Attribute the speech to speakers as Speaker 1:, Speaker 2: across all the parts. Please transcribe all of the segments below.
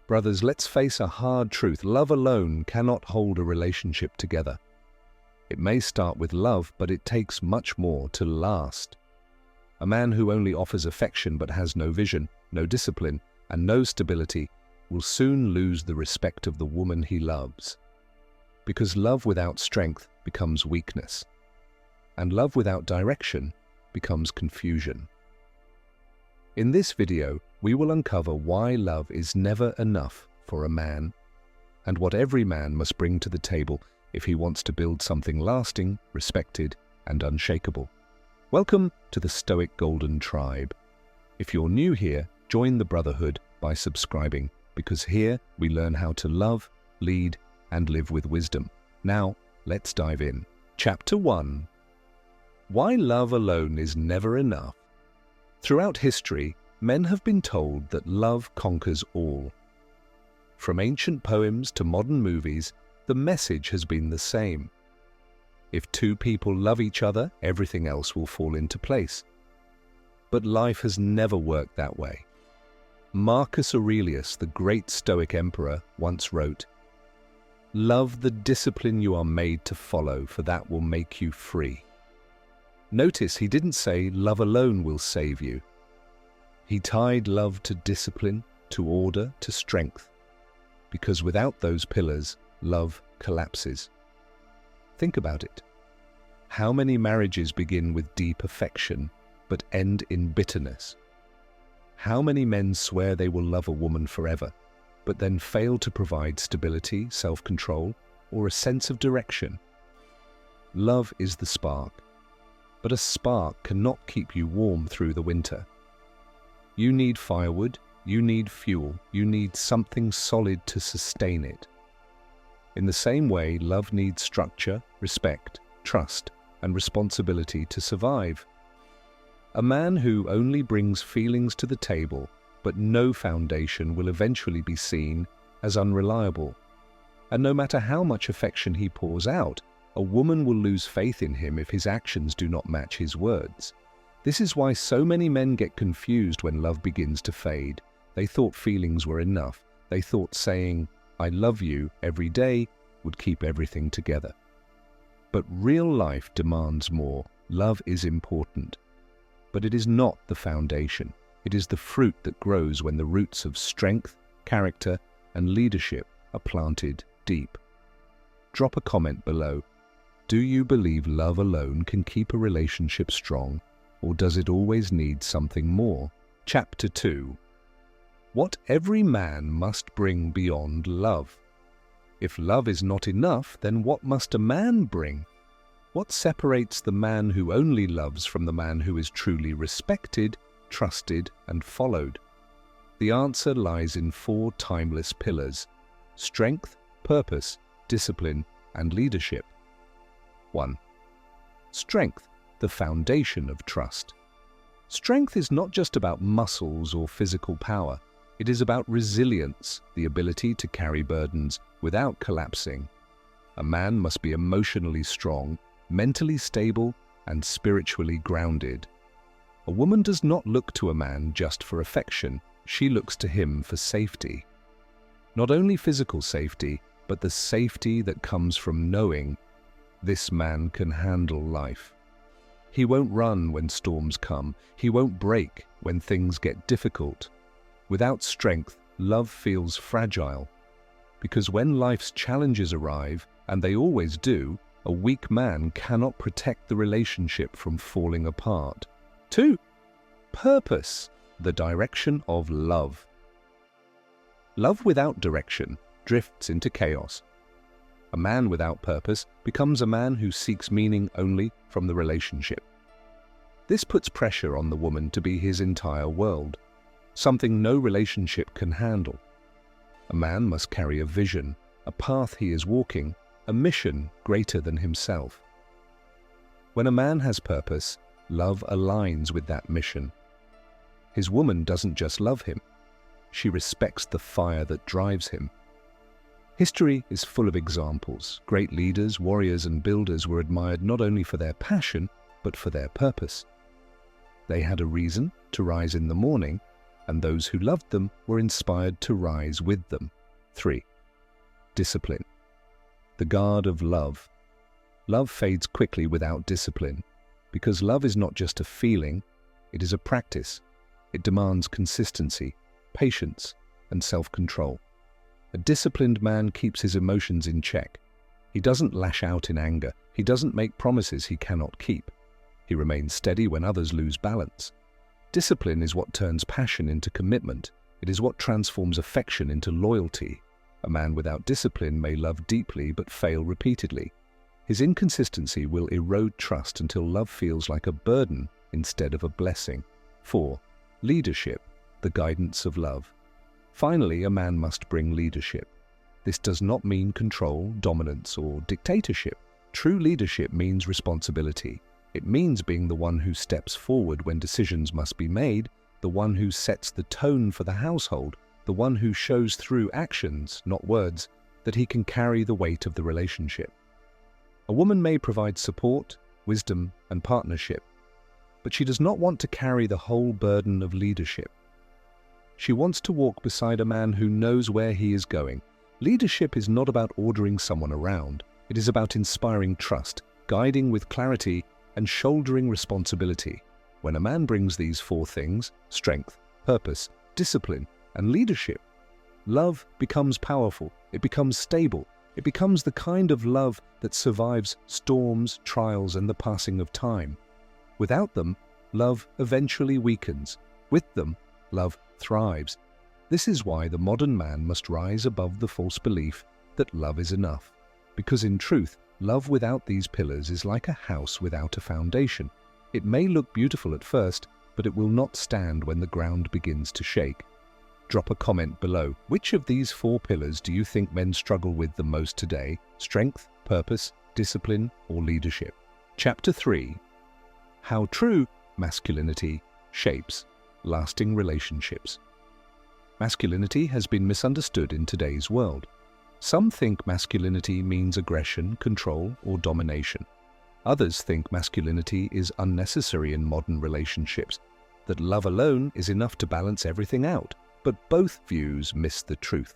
Speaker 1: Brothers, let's face a hard truth. Love alone cannot hold a relationship together. It may start with love, but it takes much more to last. A man who only offers affection but has no vision, no discipline, and no stability will soon lose the respect of the woman he loves. Because love without strength becomes weakness, and love without direction becomes confusion. In this video, we will uncover why love is never enough for a man, and what every man must bring to the table if he wants to build something lasting, respected, and unshakable. Welcome to the Stoic Golden Tribe. If you're new here, join the Brotherhood by subscribing, because here we learn how to love, lead, and live with wisdom. Now, let's dive in. Chapter 1. Why love alone is never enough. Throughout history, men have been told that love conquers all. From ancient poems to modern movies, the message has been the same. If two people love each other, everything else will fall into place. But life has never worked that way. Marcus Aurelius, the great Stoic emperor, once wrote, "Love the discipline you are made to follow, for that will make you free." Notice he didn't say love alone will save you. He tied love to discipline, to order, to strength, because without those pillars, love collapses. Think about it. How many marriages begin with deep affection, but end in bitterness? How many men swear they will love a woman forever, but then fail to provide stability, self-control, or a sense of direction? Love is the spark, but a spark cannot keep you warm through the winter. You need firewood, you need fuel, you need something solid to sustain it. In the same way, love needs structure, respect, trust, and responsibility to survive. A man who only brings feelings to the table but no foundation will eventually be seen as unreliable. And no matter how much affection he pours out, a woman will lose faith in him if his actions do not match his words. This is why so many men get confused when love begins to fade. They thought feelings were enough. They thought saying, "I love you" every day would keep everything together. But real life demands more. Love is important, but it is not the foundation. It is the fruit that grows when the roots of strength, character, and leadership are planted deep. Drop a comment below. Do you believe love alone can keep a relationship strong, or does it always need something more? Chapter 2. What every man must bring beyond love. If love is not enough, then what must a man bring? What separates the man who only loves from the man who is truly respected, trusted, and followed? The answer lies in 4 timeless pillars: strength, purpose, discipline, and leadership. 1. Strength, the foundation of trust. Strength is not just about muscles or physical power. It is about resilience, the ability to carry burdens without collapsing. A man must be emotionally strong, mentally stable, and spiritually grounded. A woman does not look to a man just for affection. She looks to him for safety. Not only physical safety, but the safety that comes from knowing this man can handle life. He won't run when storms come. He won't break when things get difficult. Without strength, love feels fragile, because when life's challenges arrive, and they always do, a weak man cannot protect the relationship from falling apart. 2. Purpose, the direction of love. Love without direction drifts into chaos. A man without purpose becomes a man who seeks meaning only from the relationship. This puts pressure on the woman to be his entire world, something no relationship can handle. A man must carry a vision, a path he is walking, a mission greater than himself. When a man has purpose, love aligns with that mission. His woman doesn't just love him, she respects the fire that drives him. History is full of examples. Great leaders, warriors, and builders were admired not only for their passion, but for their purpose. They had a reason to rise in the morning, and those who loved them were inspired to rise with them. 3. Discipline. The guard of love. Love fades quickly without discipline, because love is not just a feeling, it is a practice. It demands consistency, patience, and self-control. A disciplined man keeps his emotions in check. He doesn't lash out in anger. He doesn't make promises he cannot keep. He remains steady when others lose balance. Discipline is what turns passion into commitment. It is what transforms affection into loyalty. A man without discipline may love deeply but fail repeatedly. His inconsistency will erode trust until love feels like a burden instead of a blessing. 4. Leadership, the guidance of love. Finally, a man must bring leadership. This does not mean control, dominance, or dictatorship. True leadership means responsibility. It means being the one who steps forward when decisions must be made, the one who sets the tone for the household, the one who shows through actions, not words, that he can carry the weight of the relationship. A woman may provide support, wisdom, and partnership, but she does not want to carry the whole burden of leadership. She wants to walk beside a man who knows where he is going. Leadership is not about ordering someone around. It is about inspiring trust, guiding with clarity, and shouldering responsibility. When a man brings these 4 things, strength, purpose, discipline, and leadership, love becomes powerful, it becomes stable, it becomes the kind of love that survives storms, trials, and the passing of time. Without them, love eventually weakens. With them, love thrives. This is why the modern man must rise above the false belief that love is enough. Because in truth, love without these pillars is like a house without a foundation. It may look beautiful at first, but it will not stand when the ground begins to shake. Drop a comment below. Which of these 4 pillars do you think men struggle with the most today? Strength, purpose, discipline, or leadership? Chapter 3. How true masculinity shapes lasting relationships. Masculinity has been misunderstood in today's world. Some think masculinity means aggression, control, or domination. Others think masculinity is unnecessary in modern relationships, that love alone is enough to balance everything out. But both views miss the truth.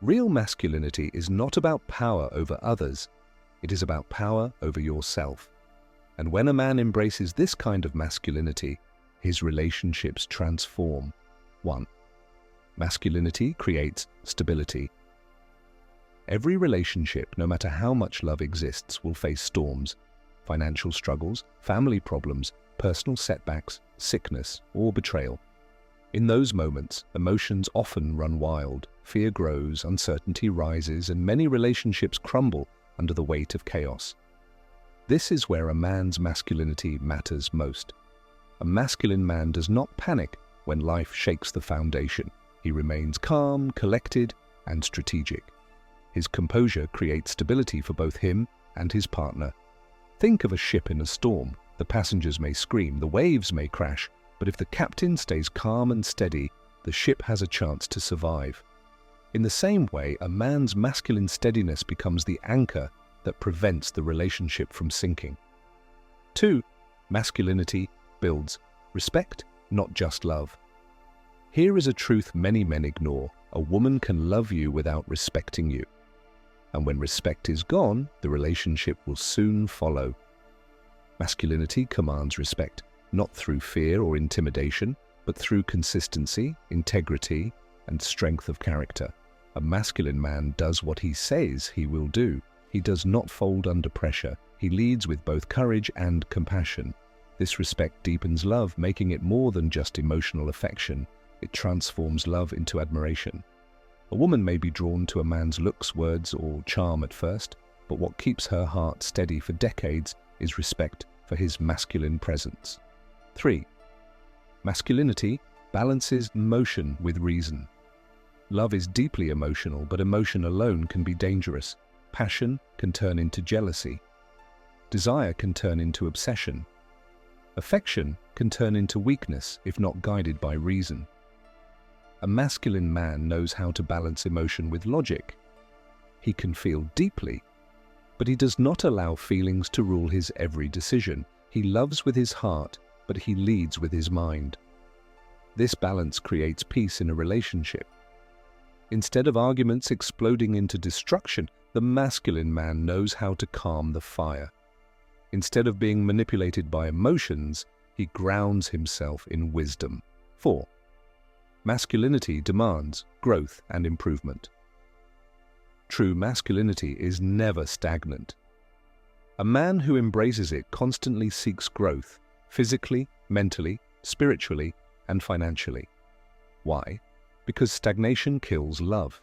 Speaker 1: Real masculinity is not about power over others. It is about power over yourself. And when a man embraces this kind of masculinity, his relationships transform. 1. Masculinity creates stability. Every relationship, no matter how much love exists, will face storms, financial struggles, family problems, personal setbacks, sickness, or betrayal. In those moments, emotions often run wild, fear grows, uncertainty rises, and many relationships crumble under the weight of chaos. This is where a man's masculinity matters most. A masculine man does not panic when life shakes the foundation. He remains calm, collected, and strategic. His composure creates stability for both him and his partner. Think of a ship in a storm. The passengers may scream, the waves may crash, but if the captain stays calm and steady, the ship has a chance to survive. In the same way, a man's masculine steadiness becomes the anchor that prevents the relationship from sinking. 2. Masculinity builds respect, not just love. Here is a truth many men ignore. A woman can love you without respecting you. And when respect is gone, the relationship will soon follow. Masculinity commands respect, not through fear or intimidation, but through consistency, integrity, and strength of character. A masculine man does what he says he will do. He does not fold under pressure. He leads with both courage and compassion. This respect deepens love, making it more than just emotional affection. It transforms love into admiration. A woman may be drawn to a man's looks, words, or charm at first, but what keeps her heart steady for decades is respect for his masculine presence. 3. Masculinity balances emotion with reason. Love is deeply emotional, but emotion alone can be dangerous. Passion can turn into jealousy. Desire can turn into obsession. Affection can turn into weakness if not guided by reason. A masculine man knows how to balance emotion with logic. He can feel deeply, but he does not allow feelings to rule his every decision. He loves with his heart, but he leads with his mind. This balance creates peace in a relationship. Instead of arguments exploding into destruction, the masculine man knows how to calm the fire. Instead of being manipulated by emotions, he grounds himself in wisdom. 4. Masculinity demands growth and improvement. True masculinity is never stagnant. A man who embraces it constantly seeks growth, physically, mentally, spiritually, and financially. Why? Because stagnation kills love.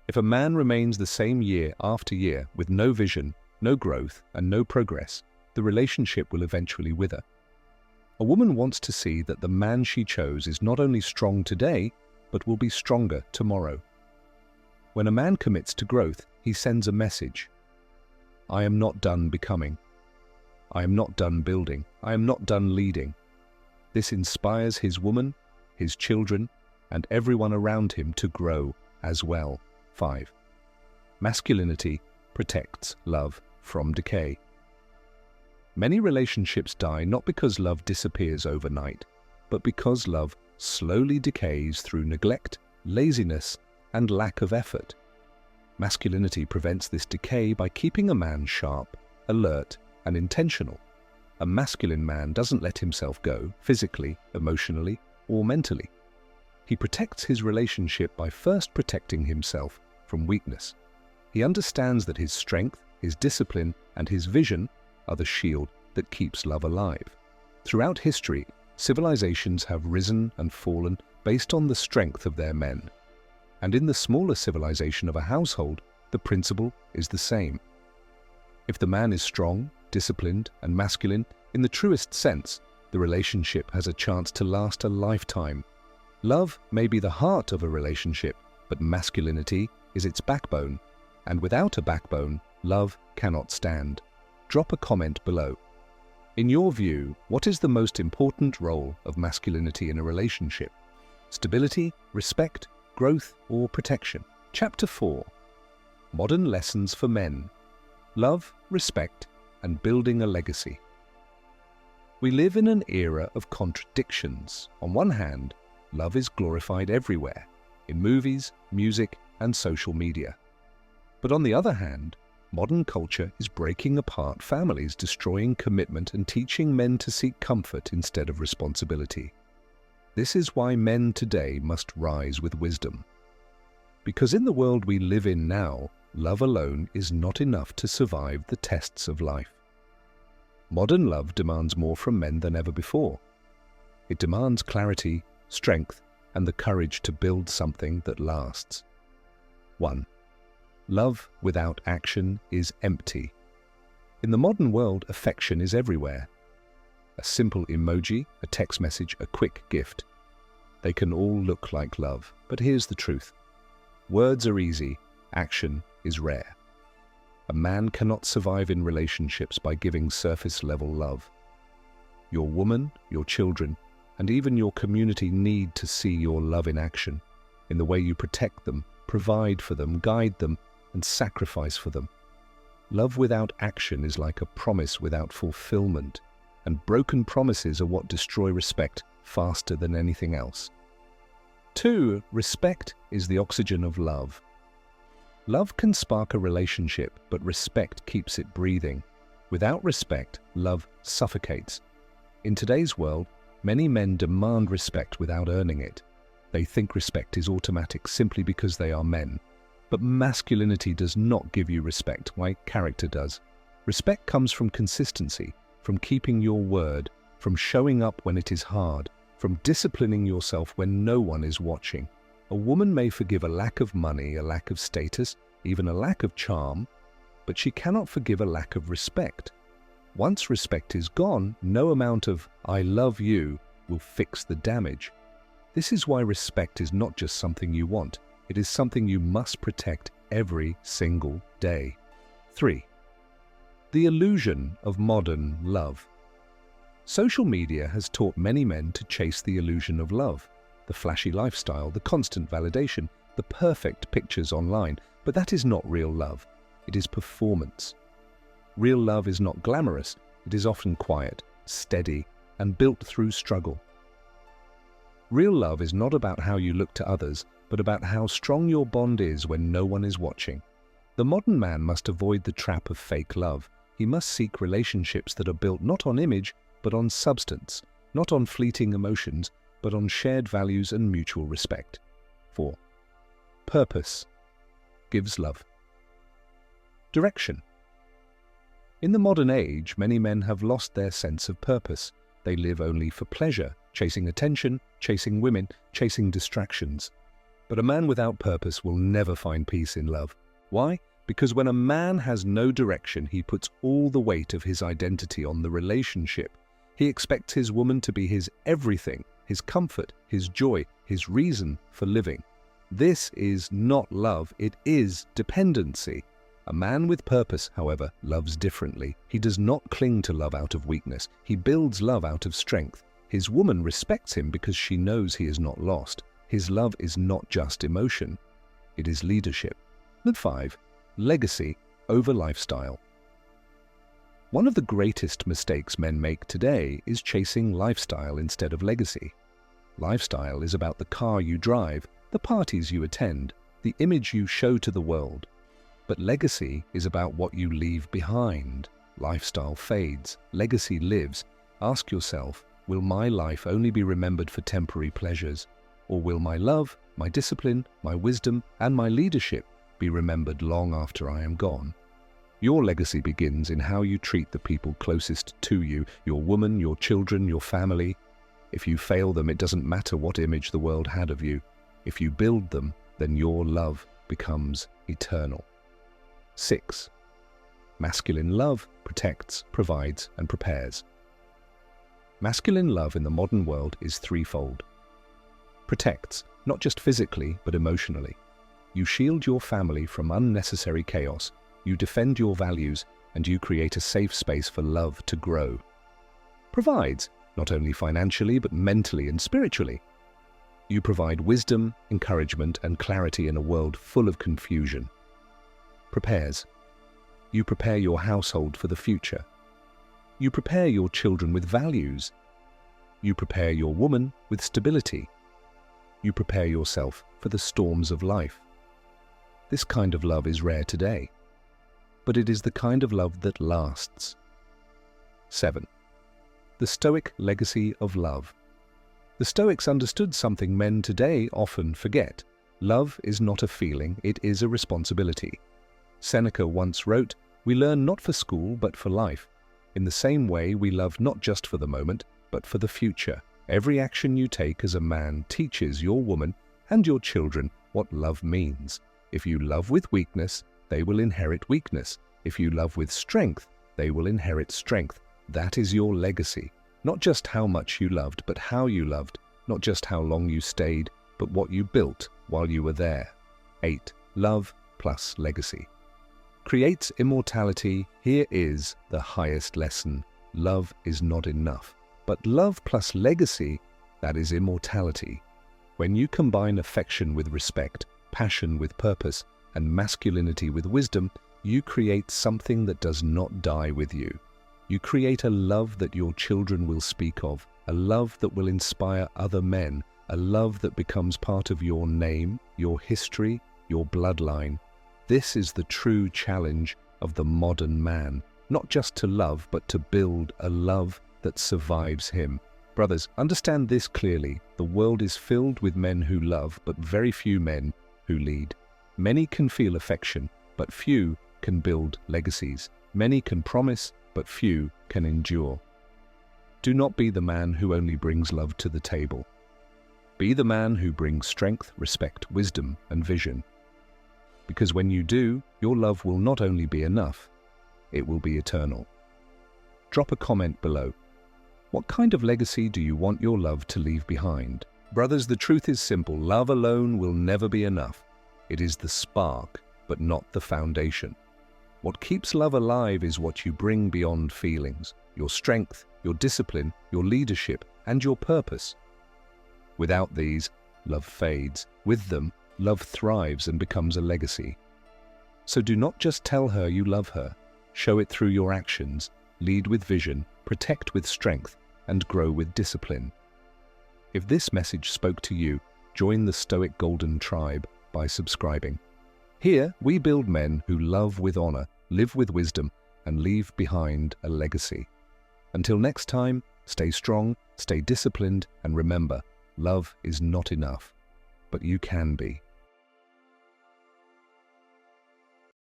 Speaker 1: If a man remains the same year after year with no vision, no growth, and no progress, the relationship will eventually wither. A woman wants to see that the man she chose is not only strong today, but will be stronger tomorrow. When a man commits to growth, he sends a message. I am not done becoming. I am not done building. I am not done leading. This inspires his woman, his children, and everyone around him to grow as well. 5. Masculinity protects love from decay. Many relationships die not because love disappears overnight, but because love slowly decays through neglect, laziness, and lack of effort. Masculinity prevents this decay by keeping a man sharp, alert, and intentional. A masculine man doesn't let himself go physically, emotionally, or mentally. He protects his relationship by first protecting himself from weakness. He understands that his strength, his discipline, and his vision are the shield that keeps love alive. Throughout history, civilizations have risen and fallen based on the strength of their men. And in the smaller civilization of a household, the principle is the same. If the man is strong, disciplined, and masculine in the truest sense, the relationship has a chance to last a lifetime. Love may be the heart of a relationship, but masculinity is its backbone. And without a backbone, love cannot stand. Drop a comment below. In your view, what is the most important role of masculinity in a relationship? Stability, respect, growth, or protection? Chapter 4. Modern Lessons for Men. Love, respect, and building a legacy. We live in an era of contradictions. On one hand, love is glorified everywhere, in movies, music, and social media. But on the other hand, modern culture is breaking apart families, destroying commitment, and teaching men to seek comfort instead of responsibility. This is why men today must rise with wisdom. Because in the world we live in now, love alone is not enough to survive the tests of life. Modern love demands more from men than ever before. It demands clarity, strength, and the courage to build something that lasts. 1. Love without action is empty. In the modern world, affection is everywhere. A simple emoji, a text message, a quick gift. They can all look like love, but here's the truth. Words are easy, action is rare. A man cannot survive in relationships by giving surface-level love. Your woman, your children, and even your community need to see your love in action, in the way you protect them, provide for them, guide them, and sacrifice for them. Love without action is like a promise without fulfillment, and broken promises are what destroy respect faster than anything else. 2. Respect is the oxygen of love. Love can spark a relationship, but respect keeps it breathing. Without respect, love suffocates. In today's world, many men demand respect without earning it. They think respect is automatic simply because they are men. But masculinity does not give you respect, like character does. Respect comes from consistency, from keeping your word, from showing up when it is hard, from disciplining yourself when no one is watching. A woman may forgive a lack of money, a lack of status, even a lack of charm, but she cannot forgive a lack of respect. Once respect is gone, no amount of "I love you" will fix the damage. This is why respect is not just something you want. It is something you must protect every single day. 3. The illusion of modern love. Social media has taught many men to chase the illusion of love, the flashy lifestyle, the constant validation, the perfect pictures online. But that is not real love. It is performance. Real love is not glamorous. It is often quiet, steady, and built through struggle. Real love is not about how you look to others, but about how strong your bond is when no one is watching. The modern man must avoid the trap of fake love. He must seek relationships that are built not on image, but on substance, not on fleeting emotions, but on shared values and mutual respect. 4. Purpose gives love. Direction. In the modern age, many men have lost their sense of purpose. They live only for pleasure, chasing attention, chasing women, chasing distractions. But a man without purpose will never find peace in love. Why? Because when a man has no direction, he puts all the weight of his identity on the relationship. He expects his woman to be his everything, his comfort, his joy, his reason for living. This is not love, it is dependency. A man with purpose, however, loves differently. He does not cling to love out of weakness. He builds love out of strength. His woman respects him because she knows he is not lost. His love is not just emotion, it is leadership. And 5. Legacy over lifestyle. One of the greatest mistakes men make today is chasing lifestyle instead of legacy. Lifestyle is about the car you drive, the parties you attend, the image you show to the world. But legacy is about what you leave behind. Lifestyle fades, legacy lives. Ask yourself, will my life only be remembered for temporary pleasures? Or will my love, my discipline, my wisdom, and my leadership be remembered long after I am gone? Your legacy begins in how you treat the people closest to you, your woman, your children, your family. If you fail them, it doesn't matter what image the world had of you. If you build them, then your love becomes eternal. 6. Masculine love protects, provides, and prepares. Masculine love in the modern world is threefold. Protects, not just physically, but emotionally. You shield your family from unnecessary chaos, you defend your values, and you create a safe space for love to grow. Provides, not only financially, but mentally and spiritually. You provide wisdom, encouragement, and clarity in a world full of confusion. Prepares. You prepare your household for the future. You prepare your children with values. You prepare your woman with stability. You prepare yourself for the storms of life. This kind of love is rare today, but it is the kind of love that lasts. 7. The Stoic legacy of love. The Stoics understood something men today often forget. Love is not a feeling, it is a responsibility. Seneca once wrote, "We learn not for school, but for life." In the same way, we love not just for the moment, but for the future. Every action you take as a man teaches your woman and your children what love means. If you love with weakness, they will inherit weakness. If you love with strength, they will inherit strength. That is your legacy. Not just how much you loved, but how you loved. Not just how long you stayed, but what you built while you were there. 8. Love plus legacy. Creates immortality. Here is the highest lesson. Love is not enough. But love plus legacy, that is immortality. When you combine affection with respect, passion with purpose, and masculinity with wisdom, you create something that does not die with you. You create a love that your children will speak of, a love that will inspire other men, a love that becomes part of your name, your history, your bloodline. This is the true challenge of the modern man, not just to love, but to build a love that survives him. Brothers, understand this clearly. The world is filled with men who love, but very few men who lead. Many can feel affection, but few can build legacies. Many can promise, but few can endure. Do not be the man who only brings love to the table. Be the man who brings strength, respect, wisdom, and vision. Because when you do, your love will not only be enough, it will be eternal. Drop a comment below. What kind of legacy do you want your love to leave behind? Brothers, the truth is simple. Love alone will never be enough. It is the spark, but not the foundation. What keeps love alive is what you bring beyond feelings, your strength, your discipline, your leadership, and your purpose. Without these, love fades. With them, love thrives and becomes a legacy. So do not just tell her you love her. Show it through your actions. Lead with vision, protect with strength, and grow with discipline. If this message spoke to you, join the Stoic Golden Tribe by subscribing. Here, we build men who love with honor, live with wisdom, and leave behind a legacy. Until next time, stay strong, stay disciplined, and remember, love is not enough, but you can be.